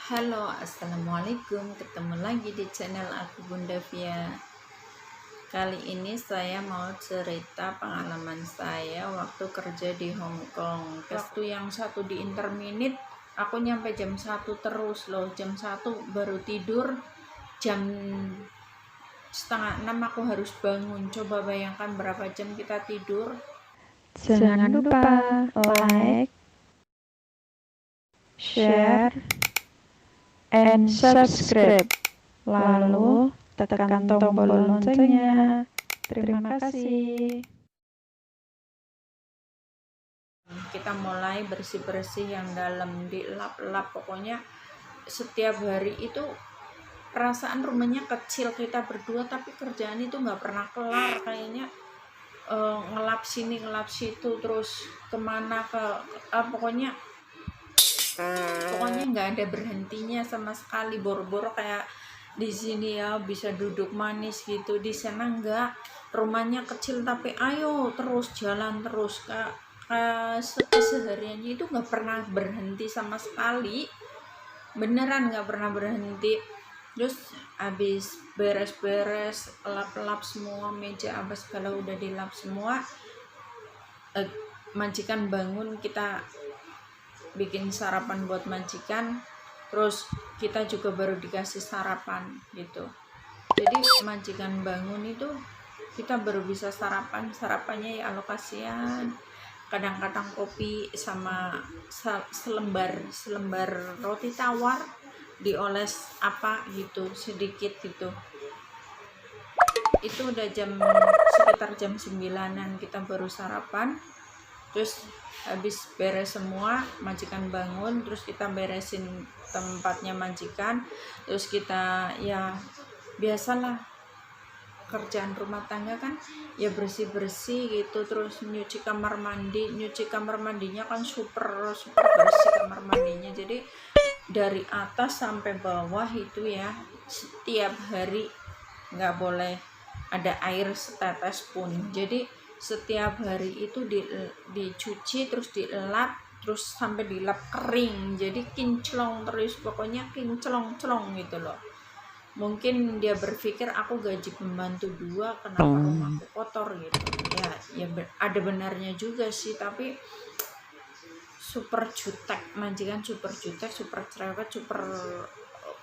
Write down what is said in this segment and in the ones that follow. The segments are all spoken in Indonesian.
Halo, assalamualaikum. Ketemu lagi di channel aku Bunda Via. Kali ini saya mau cerita pengalaman saya waktu kerja di Hong Kong. Waktu yang satu di Interminute, aku nyampe jam 1 terus loh. Jam 1 baru tidur, jam setengah 6 aku harus bangun. Coba bayangkan berapa jam kita tidur. Jangan lupa like, share, and subscribe. Lalu tekan tombol loncengnya. Terima kasih. Kita mulai bersih-bersih yang dalam, dilap-lap. Pokoknya setiap hari itu perasaan rumahnya kecil kita berdua, tapi kerjaan itu nggak pernah kelar. Kayaknya ngelap sini ngelap situ, terus kemana pokoknya nggak ada berhentinya sama sekali. Boro-boro kayak di sini ya bisa duduk manis gitu, di sana enggak. Rumahnya kecil tapi ayo terus jalan terus. Kesehariannya itu nggak pernah berhenti sama sekali, beneran nggak pernah berhenti. Terus habis beres-beres, lap-lap semua meja apa segala udah dilap semua, majikan bangun, kita bikin sarapan buat majikan, terus kita juga baru dikasih sarapan gitu. Jadi majikan bangun itu kita baru bisa sarapannya ya Allah, kasihan. Kadang-kadang kopi sama selembar roti tawar dioles apa gitu sedikit gitu. Itu udah sekitar jam 9-an kita baru sarapan. Terus habis beres semua, majikan bangun, terus kita beresin tempatnya majikan, terus kita ya biasalah kerjaan rumah tangga kan ya bersih-bersih gitu. Terus nyuci kamar mandinya kan super bersih kamar mandinya. Jadi dari atas sampai bawah itu ya setiap hari nggak boleh ada air setetes pun. Jadi setiap hari itu dicuci, terus dilap, terus sampai dilap kering. Jadi kinclong terus, pokoknya kinclong gitu loh. Mungkin dia berpikir aku gaji pembantu 2, kenapa rumahku kotor gitu ya. Ada benarnya juga sih, tapi super jutek, majikan super jutek, super cerewet, super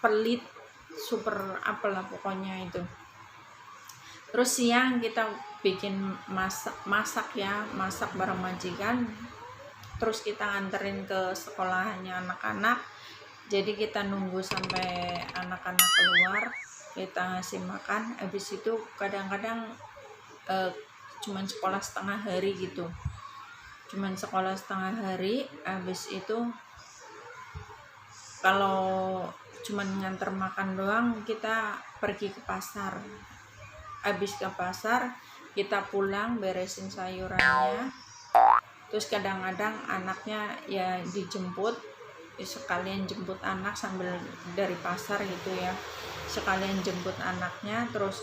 pelit, super apalah pokoknya itu. Terus siang kita bikin masak bareng majikan, terus kita nganterin ke sekolahannya anak-anak. Jadi kita nunggu sampai anak-anak keluar, kita ngasih makan. Habis itu kadang-kadang cuman sekolah setengah hari gitu, habis itu kalau cuman nganter makan doang, kita pergi ke pasar. Habis ke pasar kita pulang beresin sayurannya, terus kadang-kadang anaknya ya dijemput, sekalian jemput anak sambil dari pasar gitu ya, sekalian jemput anaknya. Terus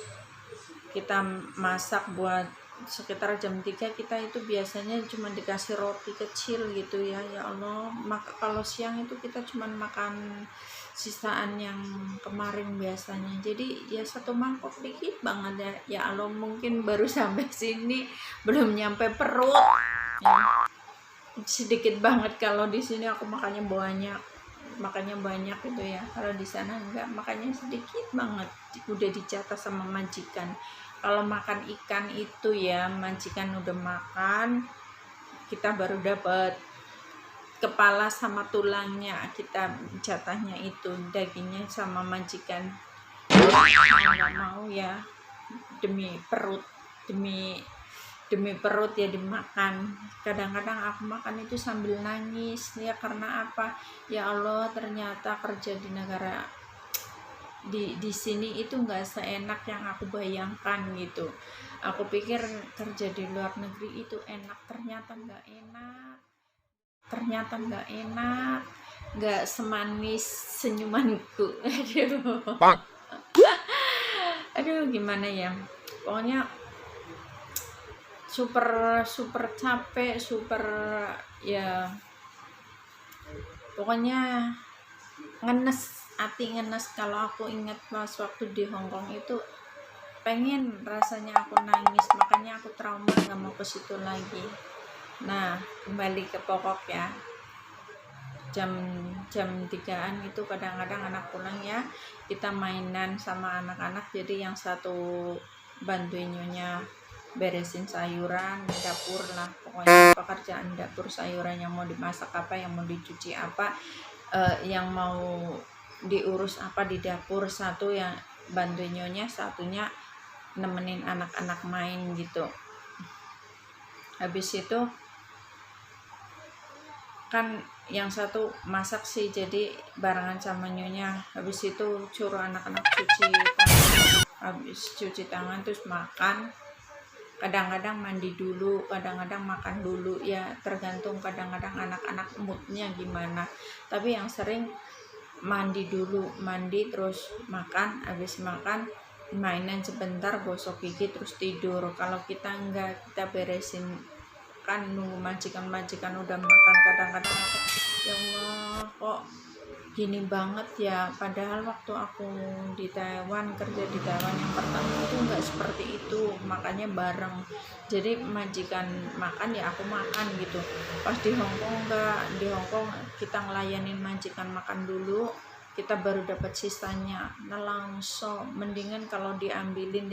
kita masak buat sekitar jam 3. Kita itu biasanya cuma dikasih roti kecil gitu ya. Ya Allah, maka kalau siang itu kita cuma makan sisaan yang kemarin biasanya. Jadi ya satu mangkok dikit banget ya. Ya Allah, mungkin baru sampai sini belum nyampe perut ya. Sedikit banget. Kalau di sini aku makannya banyak gitu ya. Kalau di sana enggak, makannya sedikit banget. Udah dicatat sama majikan. Kalau makan ikan itu ya majikan udah makan, kita baru dapat kepala sama tulangnya, kita jatahnya itu, dagingnya sama majikan. Nggak mau ya, demi perut ya dimakan. Kadang-kadang aku makan itu sambil nangis ya, karena apa ya Allah, ternyata kerja di negara di sini itu nggak seenak yang aku bayangkan gitu. Aku pikir kerja di luar negeri itu enak, ternyata nggak enak, nggak semanis senyumanku. Aduh gimana ya, pokoknya super capek, super ya pokoknya ngenes kalau aku ingat pas waktu di Hong Kong itu, pengen rasanya aku nangis, makanya aku trauma, nggak mau ke situ lagi. Nah, kembali ke pokok ya. jam 3-an itu kadang-kadang anak pulang ya, kita mainan sama anak-anak, jadi yang satu bantuin nyonya beresin sayuran dapur lah, pokoknya pekerjaan dapur, sayuran yang mau dimasak apa, yang mau dicuci apa, yang mau diurus apa di dapur, satu yang bantuin nyonya, satunya nemenin anak-anak main gitu. Habis itu kan yang satu masak sih, jadi barengan sama nyonya. Habis itu suruh anak-anak cuci tangan, habis cuci tangan terus makan, kadang-kadang mandi dulu, kadang-kadang makan dulu ya, tergantung kadang-kadang anak-anak moodnya gimana. Tapi yang sering mandi dulu, mandi terus makan, habis makan mainan sebentar, gosok gigi terus tidur. Kalau kita enggak, kita beresin kan, nunggu majikan udah makan, kadang-kadang aku, ya Allah kok gini banget ya, padahal waktu aku di Taiwan, kerja di Taiwan yang pertama itu enggak seperti itu, makanya bareng, jadi majikan makan ya aku makan gitu. Pas di Hong Kong enggak, di Hong Kong kita ngelayanin majikan makan dulu, kita baru dapat sisanya. Nah langsung mendingan kalau diambilin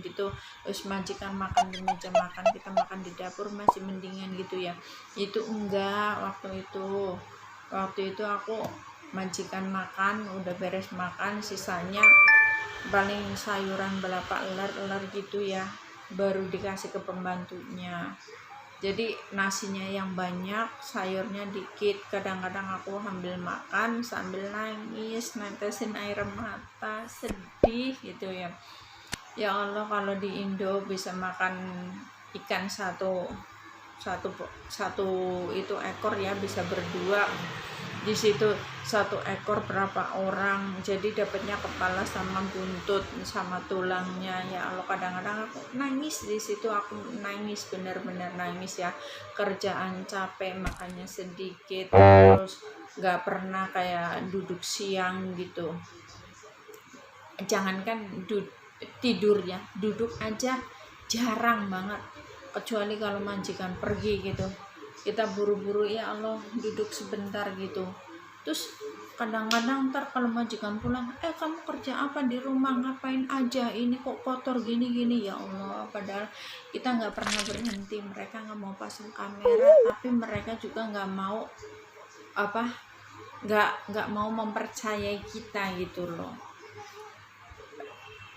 gitu, terus majikan makan di meja makan, kita makan di dapur, masih mendingan gitu ya. Itu enggak, waktu itu aku majikan makan, udah beres makan, sisanya paling sayuran berapa elar gitu ya, baru dikasih ke pembantunya. Jadi nasinya yang banyak, sayurnya dikit. Kadang-kadang aku sambil makan sambil nangis, netesin air mata, sedih gitu ya. Ya Allah, kalau di Indo bisa makan ikan satu itu ekor ya, bisa berdua. Di situ satu ekor berapa orang, jadi dapatnya kepala sama buntut sama tulangnya. Ya Allah, kadang-kadang aku nangis di situ, aku nangis, benar-benar nangis ya. Kerjaan capek, makannya sedikit, terus nggak pernah kayak duduk siang gitu. Jangankan tidur ya, duduk aja jarang banget, kecuali kalau majikan pergi gitu, kita buru-buru, ya Allah duduk sebentar gitu. Terus kadang-kadang ntar kalau majikan pulang, kamu kerja apa di rumah, ngapain aja, ini kok kotor gini-gini, ya Allah. Padahal kita nggak pernah berhenti, mereka nggak mau pasang kamera, tapi mereka juga nggak mau nggak mau mempercayai kita gitu loh.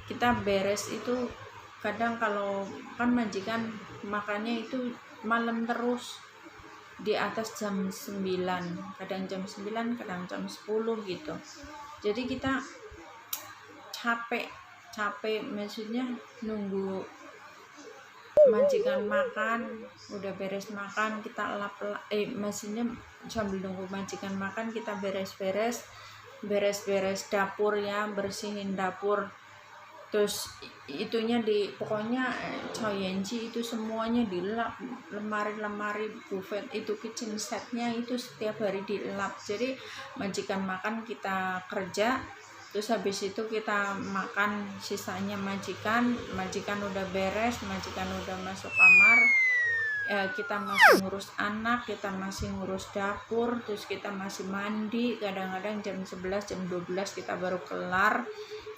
Kita beres itu kadang kalau kan majikan makannya itu malam terus, di atas jam 9, kadang jam 9, kadang jam 10 gitu. Jadi kita capek, maksudnya nunggu majikan makan, udah beres makan kita maksudnya sambil nunggu majikan makan kita beres-beres dapur ya, bersihin dapur. Terus itunya pokoknya Choyenji itu semuanya dilap, lemari buffet itu, kitchen setnya itu setiap hari dilap. Jadi majikan makan kita kerja, terus habis itu kita makan, sisanya majikan udah beres, majikan udah masuk kamar, kita masih ngurus anak, kita masih ngurus dapur, terus kita masih mandi, kadang-kadang jam 11, jam 12 kita baru kelar,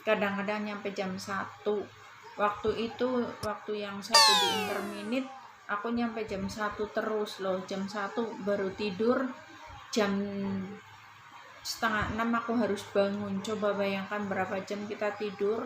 kadang-kadang nyampe jam 1. Waktu yang satu di interminute aku nyampe jam 1 terus loh, jam 1 baru tidur, jam 5:30 aku harus bangun. Coba bayangkan berapa jam kita tidur.